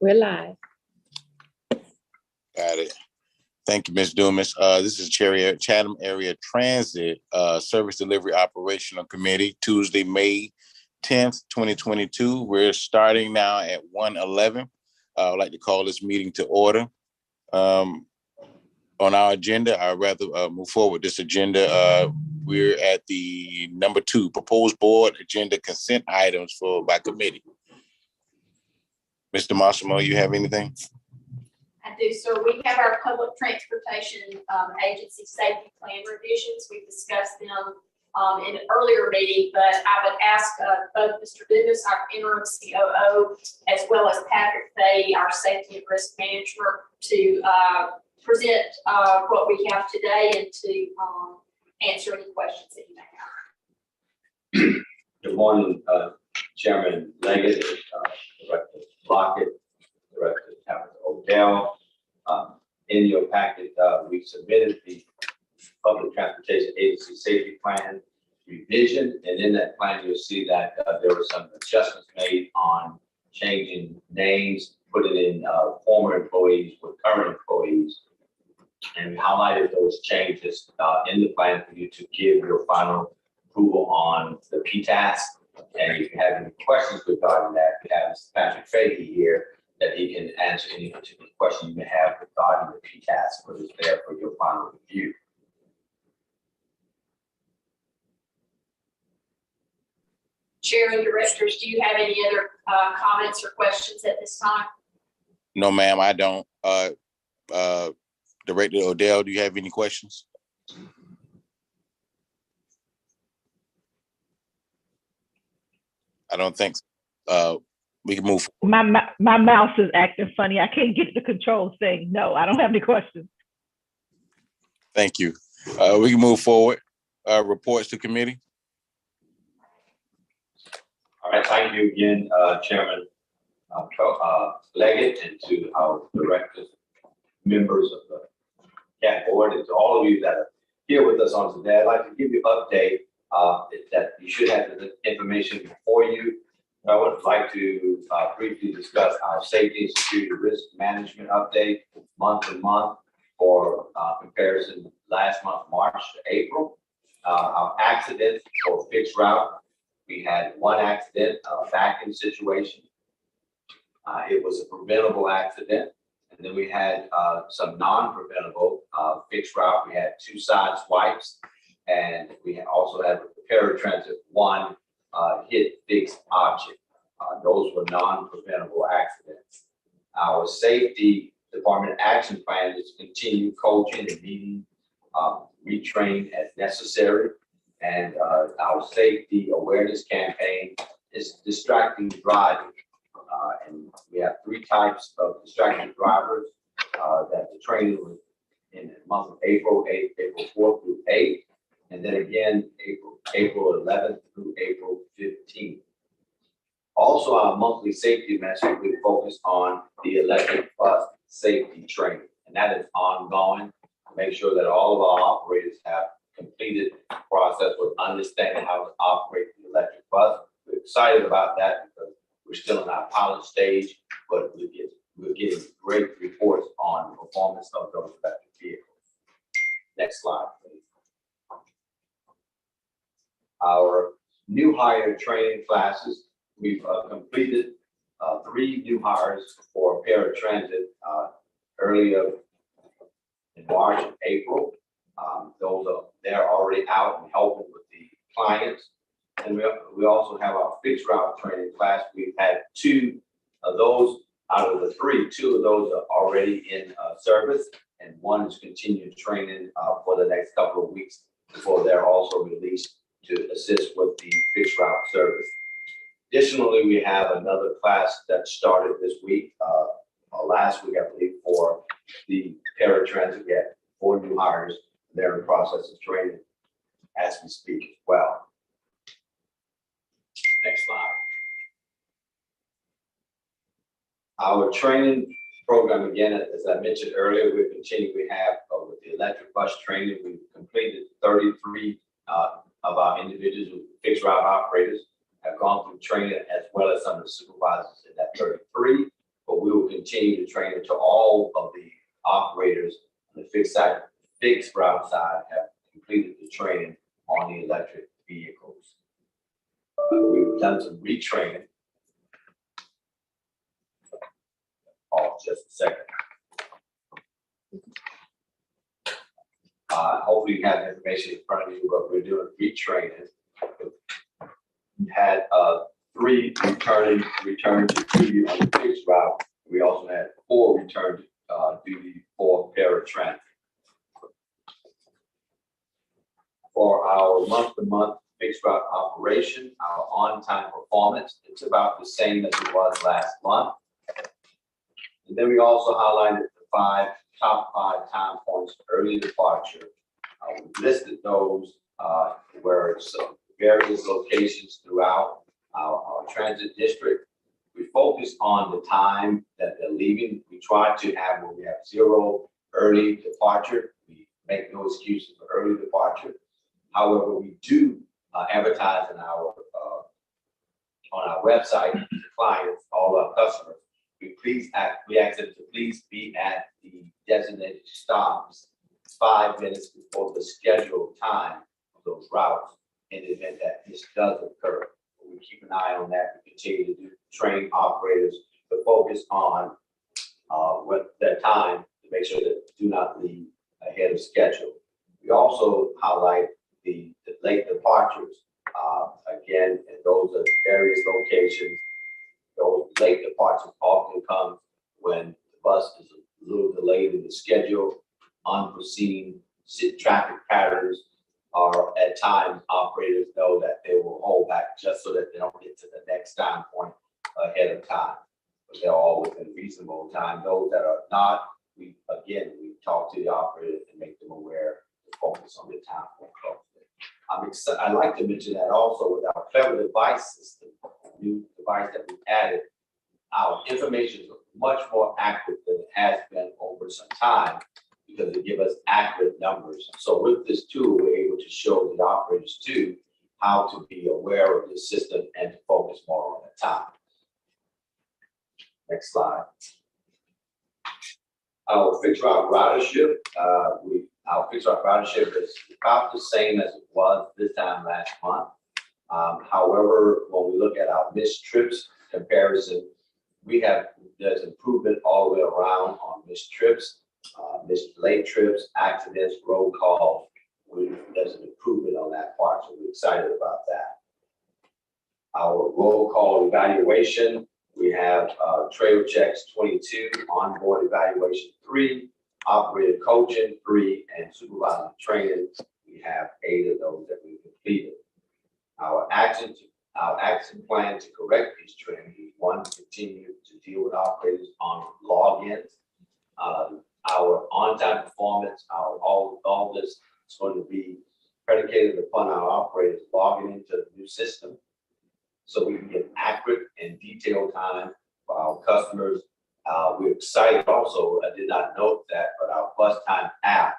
We're live. Got it. Thank you, Ms. Dumas. This is Chatham Area Transit Service Delivery Operational Committee, Tuesday, May 10th, 2022. We're starting now at 1:11. I would like to call this meeting to order. On our agenda, I'd rather move forward this agenda. We're at the number 2, proposed board agenda consent items by committee. Mr. Massimo, you have anything? I do, sir. We have our public transportation agency safety plan revisions. We discussed them in an earlier meeting, but I would ask both Mr. Dumas, our interim COO, as well as Patrick Fay, our safety and risk manager, to present what we have today and to answer any questions that you may have. Good morning, Chairman Leggett, Director Lockett, Director Odell. In your packet, we submitted the Public Transportation Agency Safety Plan revision, and in that plan, you'll see that there were some adjustments made on changing names, putting in former employees with current employees, and we highlighted those changes in the plan for you to give your final approval on the PTAS. And if you have any questions regarding that, we have Mr. Patrick Fahey here that he can answer any particular question you may have regarding the PTAS, but it's there for your final review. Chair and directors, do you have any other comments or questions at this time? No, ma'am, I don't. Director Odell, do you have any questions? I don't think so. We can move forward. My mouse is acting funny. I can't get the control thing. No, I don't have any questions. Thank you. We can move forward. Reports to committee. All right, thank you again, Chairman Leggett, and to our directors, members of the CAT board, and to all of you that are here with us on today. I'd like to give you an update that you should have the information before you. I would like to briefly discuss our safety and security risk management update month to month for comparison last month, March to April. Our accidents for fixed route, we had one accident, a vacuum situation. It was a preventable accident. And then we had some non-preventable fixed route. We had 2 side swipes, and we also had the Paratransit 1 hit fixed object. Those were non-preventable accidents. Our safety department action plan is to continue coaching and meeting, retrain as necessary. And our safety awareness campaign is distracting driving. And we have 3 types of distracted drivers that the training was in the month of April 4th through 8th. And then again, April 11th through April 15th. Also, our monthly safety message, we focus on the electric bus safety training. And that is ongoing. Make sure that all of our operators have completed the process with understanding how to operate the electric bus. We're excited about that because we're still in our pilot stage, but we're getting great reports on the performance of those electric vehicles. Next slide, please. Our new hire training classes, we've completed 3 new hires for Paratransit earlier in March and April. They're already out and helping with the clients. And we also have our fixed route training class. We've had 2 of those out of the 3. 2 of those are already in service, and 1 is continuing training for the next couple of weeks before they're also released to assist with the fixed route service. Additionally, we have another class that started this week, last week, I believe, for the Paratransit. We had 4 new hires. They're in the process of training as we speak as well. Next slide. Our training program, again, as I mentioned earlier, we continue. We have with the electric bus training, we've completed 33 of our individuals with fixed route operators have gone through training, as well as some of the supervisors in that 33. But we will will continue to train until all of the operators on the fixed route side have completed the training on the electric vehicles. We've done some retraining. Oh, just a second. Hopefully you have the information in front of you, but we're doing retraining. We had 3 return to duty on the fixed route. We also had 4 return to duty for Paratransit. For our month-to-month fixed route operation, our on-time performance, it's about the same as it was last month. And then we also highlighted the top 5 time points for early departure. We listed those where it's various locations throughout our transit district. We focus on the time that they're leaving. We try to have, when we have 0 early departure, we make no excuses for early departure. However, we do advertise on our website to clients, all our customers. We ask them to please be at the designated stops 5 minutes before the scheduled time of those routes in the event that this does occur. We keep an eye on that. We continue to train operators to focus on with their time to make sure that do not leave ahead of schedule. We also highlight the late departures. Again, and those are various locations. Those late departures often come when the bus is a little delayed in the schedule, unforeseen traffic patterns, or at times operators know that they will hold back just so that they don't get to the next time point ahead of time. But they're all within reasonable time. Those that are not, we talk to the operators and make them aware to focus on the time point closely. I'd like to mention that also with our clever device system, new device that we added, our information is much more accurate than it has been over some time because it gives us accurate numbers. So with this tool, we're able to show the operators too how to be aware of the system and to focus more on the time. Next slide. Our fixed route ridership, our fixed route ridership is about the same as it was this time last month. However, when we look at our missed trips comparison, there's improvement all the way around on missed trips, missed late trips, accidents, road calls. There's an improvement on that part, so we're excited about that. Our roll call evaluation, we have trail checks 22, onboard evaluation 3, operator coaching 3, and supervisor training. We have 8 of those that we completed. Our action plan to correct these trends is 1, continue to deal with operators on logins. Our on-time performance, all this is going to be predicated upon our operators logging into the new system so we can get accurate and detailed time for our customers. We're excited also, I did not note that, but our bus time app,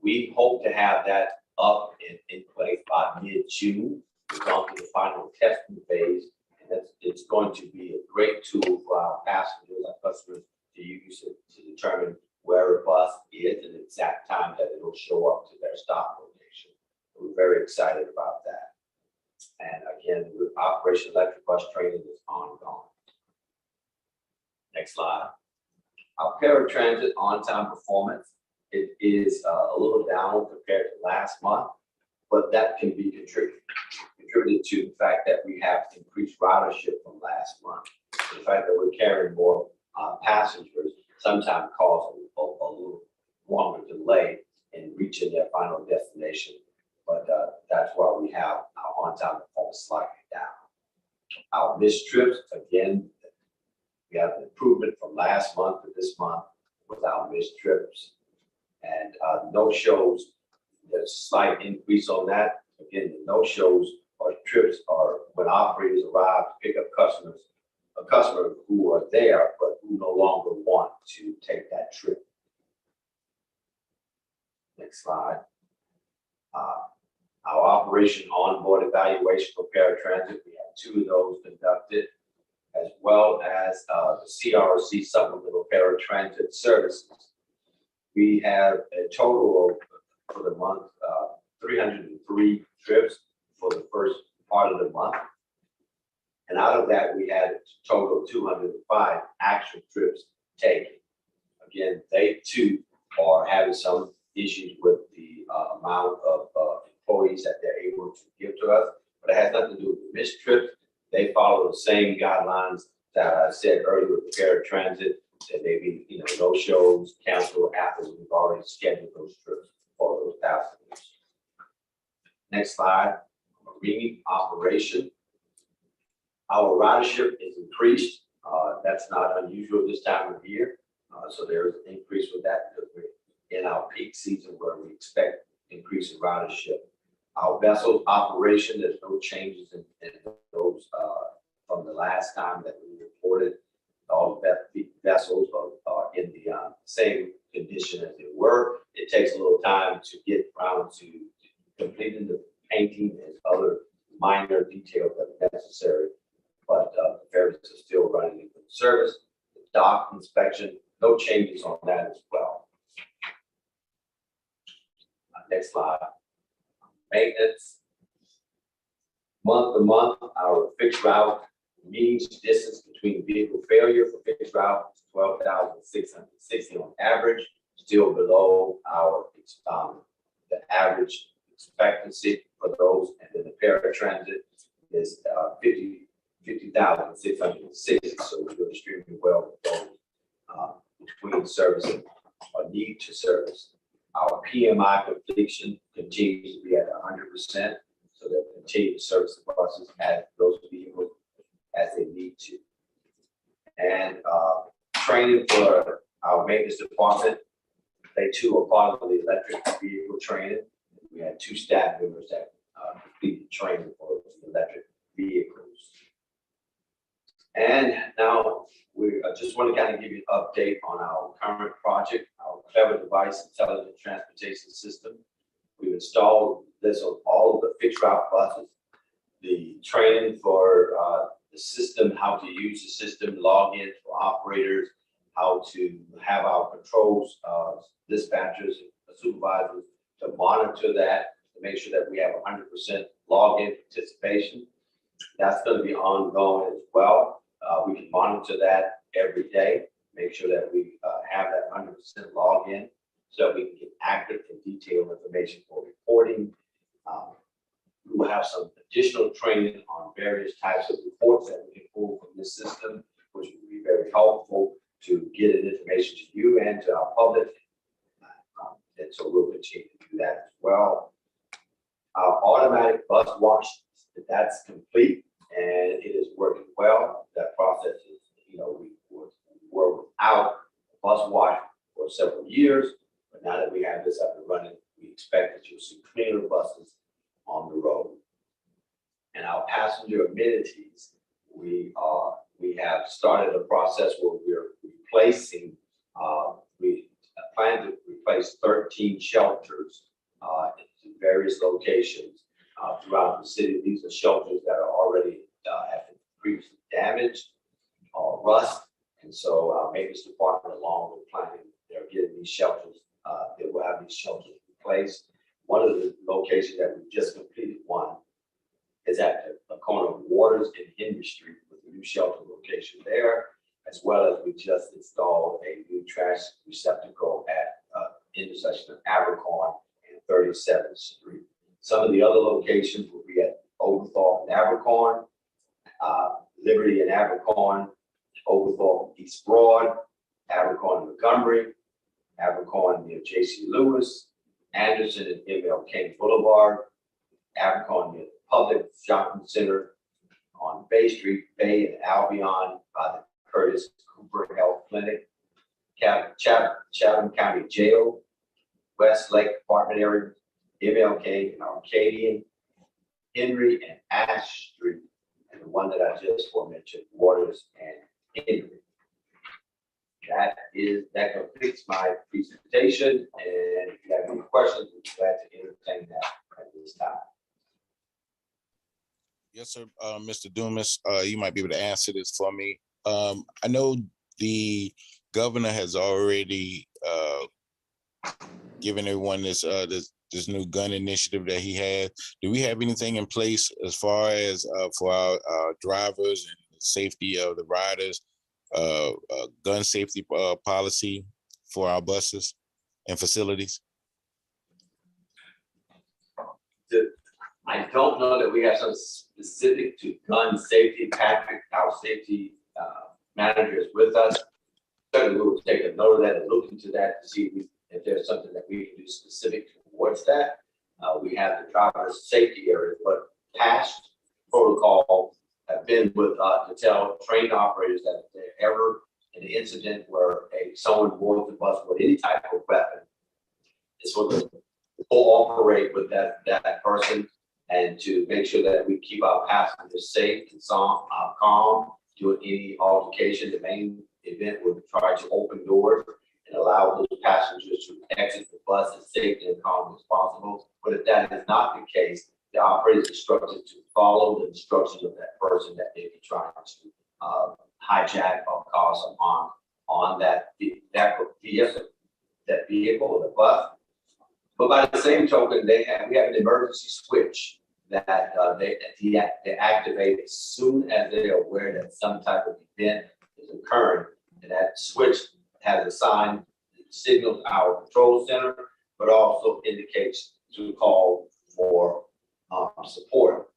we hope to have that up in place by mid-June. We've gone through the final testing phase, and it's going to be a great tool for our passengers, our customers to use it to determine where a bus is and the exact time that it'll show up to their stop location. We're very excited about that. And again, with Operation Electric Bus Training is ongoing. Next slide. Our Paratransit on-time performance, it is a little down compared to last month, but that can be contributed to the fact that we have increased ridership from last month. The fact that we're carrying more passengers sometimes cause a little longer delay in reaching their final destination, but that's why we have our on-time performance slightly down. Our missed trips, again, we have an improvement from last month to this month with our missed trips. And no-shows, there's a slight increase on that. Again, the no-shows or trips are when operators arrive to pick up a customer who are there, but who no longer want to take that trip. Next slide. Our Operation Onboard evaluation for Paratransit, we have 2 of those conducted. as well as the CRC supplemental paratransit services. We have a total of, for the month, 303 trips for the first part of the month. And out of that, we had a total of 205 actual trips taken. Again, they too are having some issues with the amount of employees that they're able to give to us, but it has nothing to do with missed trips. They follow the same guidelines that I said earlier with Paratransit. There may be, no shows, canceled after we've already scheduled those trips for those passengers. Next slide, marine operation. Our ridership is increased. That's not unusual this time of year. So there's an increase with that because we're in our peak season where we expect increase in ridership. Our vessel operation, there's no changes in those from the last time that we reported. All the vessels are in the same condition as they were. It takes a little time to get around to completing the painting and other minor details that are necessary, but the ferries are still running in good service. The dock inspection, no changes on that as well. Next slide. Maintenance. Month to month, our fixed route means distance between vehicle failure for fixed route is 12,660 on average, still below our the average expectancy for those. And then the paratransit is 50,660. So we're doing extremely well with those between service or need to service. Our PMI completion continues to be at 100%, so they'll continue to service the buses at those vehicles as they need to. And training for our maintenance department, they too are part of the electric vehicle training. We had 2 staff members that completed training for electric vehicles. And now we just want to kind of give you an update on our current project, our Clever Device Intelligent Transportation System. We've installed this on all of the fixed route buses. The training for the system, how to use the system, login for operators, how to have our controls, dispatchers, supervisors to monitor that, to make sure that we have 100% login participation. That's going to be ongoing as well. We can monitor that every day, make sure that we have that 100% login so that we can get accurate and detailed information for reporting. We will have some additional training on various types of reports that we can pull from this system, which will be very helpful to get information to you and to our public. And so we'll continue to do that as well. Our automatic bus wash, that's complete and it is working well. That process is, we were without bus wash for several years, but now that we have this up and running, we expect that you'll see cleaner buses on the road. And our passenger amenities, we have started a process where we're replacing, we plan to replace 13 shelters in various locations throughout the city. These are shelters that are already have been previously damaged or rust. And so our maintenance department, along with planning, they're getting these shelters, they will have these shelters replaced. One of the locations that we just completed one is at the corner of Waters and Henry Street with a new shelter location there, as well as we just installed a new trash receptacle at intersection of Abercorn and 37th Street. Some of the other locations will be at Oglethorpe and Abercorn, Liberty and Abercorn, Oglethorpe East Broad, Abercorn and Montgomery, Abercorn near J.C. Lewis, Anderson and MLK Boulevard, Abercorn near the Public Shopping Center on Bay Street, Bay and Albion by the Curtis Cooper Health Clinic, Chatham County Jail, Westlake Apartment area, MLK and Arcadian, Henry and Ash Street, and the one that I just mentioned, Waters and Henry. That completes my presentation, and if you have any questions, we're glad to entertain that at this time. Yes, sir. Mr. Dumas, you might be able to answer this for me. I know the governor has already given everyone this new gun initiative that he has. Do we have anything in place as far as for our drivers and the safety of the riders, gun safety policy for our buses and facilities? I don't know that we have something specific to gun safety. Patrick, our safety manager, is with us. Certainly, we will take a note of that and look into that to see if there's something that we can do specific towards that. We have the driver's safety area, but past protocol have been with to tell train operators that if they're ever in an incident where someone boards the bus with any type of weapon, it's for the cooperate with that person and to make sure that we keep our passengers safe and calm during any altercation. The main event would try to open doors and allow those passengers to exit the bus as safely and calm as possible. But if that is not the case, the operator is instructed to follow the instructions of that person that may be trying to hijack or cause some harm on that vehicle or the bus. But by the same token, we have an emergency switch that they activate as soon as they are aware that some type of event is occurring. And that switch has a sign that signals our control center, but also indicates to call for support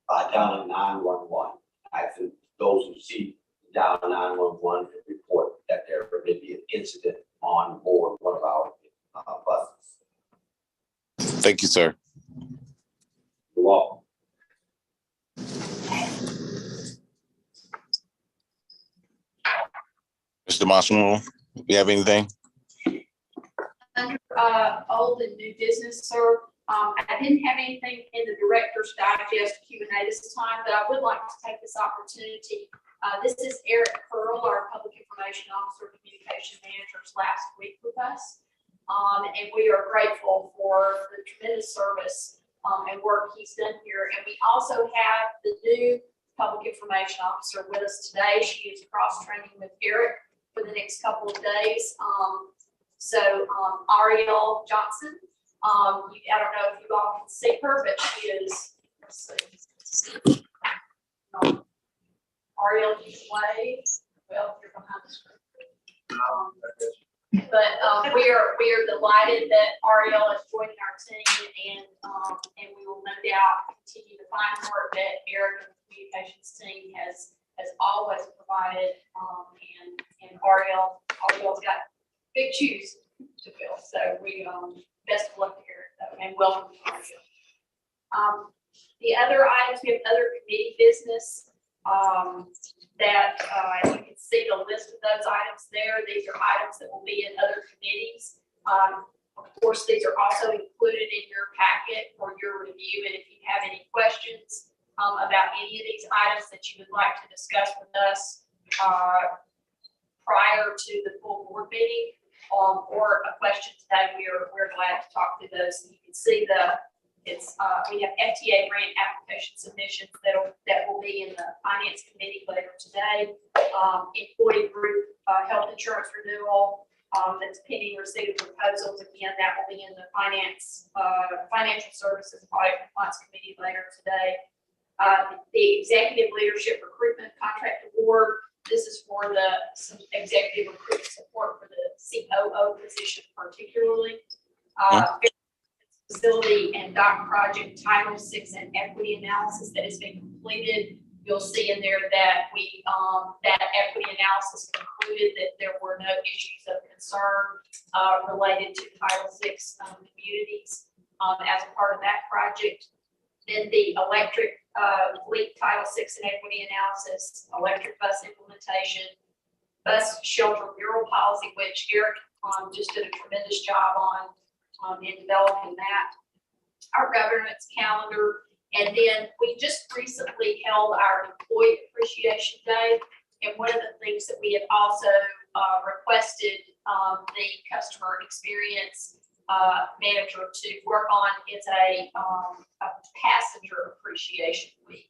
by dialing 911. Actually, those who see dial 911 and report that there may be an incident on board one of our buses. Thank you, sir. You're welcome. Mr. Massimo, you have anything? Under old and new business, sir, I didn't have anything in the Director's Digest Q&A this time, but I would like to take this opportunity. This is Eric Pearl, our Public Information Officer, Communication Manager's last week with us. And we are grateful for the tremendous service and work he's done here. And we also have the new Public Information Officer with us today. She is cross-training with Eric for the next couple of days. Ariel Johnson, I don't know if you all can see her, but she is, let's see. Ariel, you can wave. Well, you're behind the screen. We are delighted that Ariel is joining our team, and we will no doubt continue the fine work that Eric and the communications team has always provided. And Ariel's got big shoes to fill. So we best of luck to Eric and welcome to Ariel. The other items, we have other committee business. You can see the list of those items there. These are items that will be in other committees. Of course, these are also included in your packet for your review. And if you have any questions about any of these items that you would like to discuss with us prior to the full board meeting, or a question today, we're glad to talk through those. You can see we have FTA grant application submissions that will be in the Finance Committee later today. Employee group health insurance renewal that's pending receipt of proposals. Again, that will be in the Financial Services Audit Compliance Committee later today. The Executive Leadership Recruitment Contract Award. This is for some executive recruitment support for the COO position particularly. Facility and dock project Title VI and equity analysis that has been completed. You'll see in there that that equity analysis concluded that there were no issues of concern related to Title VI communities as a part of that project. Then the electric fleet Title VI and equity analysis, electric bus implementation, bus shelter mural policy, which Eric just did a tremendous job on in developing that, our governance calendar, and then we just recently held our Employee Appreciation Day, and one of the things that we had also requested the customer experience manager to work on is a passenger appreciation week.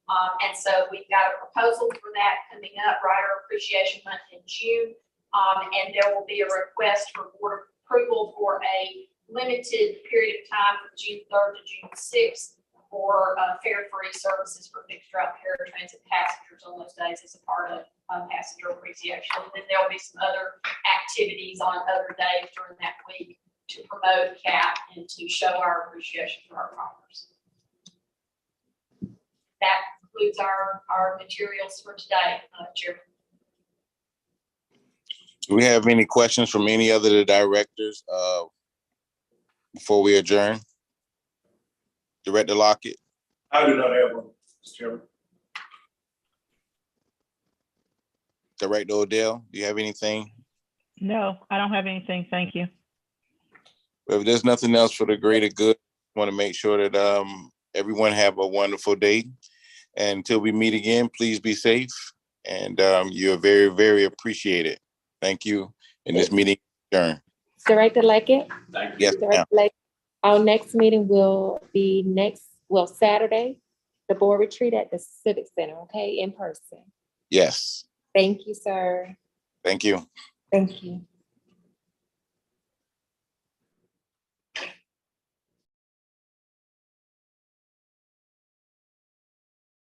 And so we've got a proposal for that coming up, Rider Appreciation Month in June. And there will be a request for board approval for a limited period of time from June 3rd to June 6th for fare-free services for fixed route paratransit passengers on those days as a part of passenger appreciation. And then there'll be some other activities on other days during that week to promote CAP and to show our appreciation for our partners. That concludes our materials for today, Chairman. Do we have any questions from any other of the directors before we adjourn? Director Lockett? I do not have one, Mr. Chairman. Director Odell, do you have anything? No, I don't have anything. Thank you. If there's nothing else for the greater good, I want to make sure that everyone have a wonderful day. And until we meet again, please be safe. And you're very, very appreciated. Thank you. And this meeting adjourned. Director Leckett? Thank you. Yes, ma'am. Director Leckett. Our next meeting will be Saturday, the board retreat at the Civic Center, okay, in person. Yes. Thank you, sir. Thank you. Thank you.